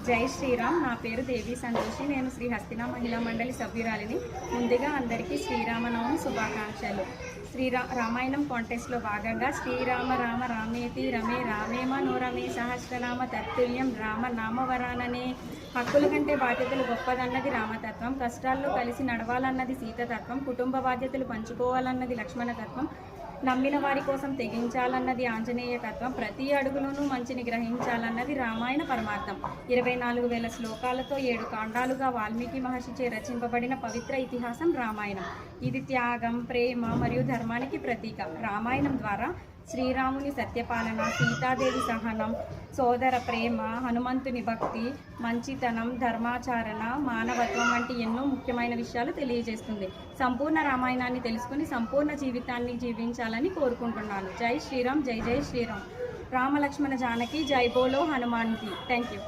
జై శ్రీరామ్. నా పేరు దేవి సంతోషి. నేను శ్రీ హస్తినా మహిళా మండలి సభ్యురాలిని. ముందుగా అందరికీ శ్రీరామనవమి శుభాకాంక్షలు. రామాయణం కాంటెస్ట్లో భాగంగా శ్రీరామ రామ రామేతి రమే రామే మనోరమే సహస్రనామ తత్తుల్యం రామ నామవరాననే. హక్కుల కంటే బాధ్యతలు గొప్పదన్నది రామతత్వం, కష్టాల్లో కలిసి నడవాలన్నది సీతతత్వం, కుటుంబ బాధ్యతలు పంచుకోవాలన్నది లక్ష్మణతత్వం, నమ్మిన వారి కోసం తెగించాలన్నది ఆంజనేయ తత్వం, ప్రతి అడుగులోనూ మంచిని గ్రహించాలన్నది రామాయణ పరమార్థం. 24,000 శ్లోకాలతో 7 కాండాలుగా వాల్మీకి మహర్షిచే రచింపబడిన పవిత్ర ఇతిహాసం రామాయణం. ఇది త్యాగం, ప్రేమ మరియు ధర్మానికి ప్రతీక. రామాయణం ద్వారా శ్రీరాముని సత్యపాలన, సీతాదేవి సహనం, సోదర ప్రేమ, హనుమంతుని భక్తి, మంచితనం, ధర్మాచరణ, మానవత్వం వంటి ఎన్నో ముఖ్యమైన విషయాలు తెలియజేస్తుంది. సంపూర్ణ రామాయణాన్ని తెలుసుకుని సంపూర్ణ జీవితాన్ని జీవించాలని కోరుకుంటున్నాను. జై శ్రీరామ్. జై జై శ్రీరామ్. రామ లక్ష్మణ జానకి జై బోలో హనుమాన్కి. Thank you.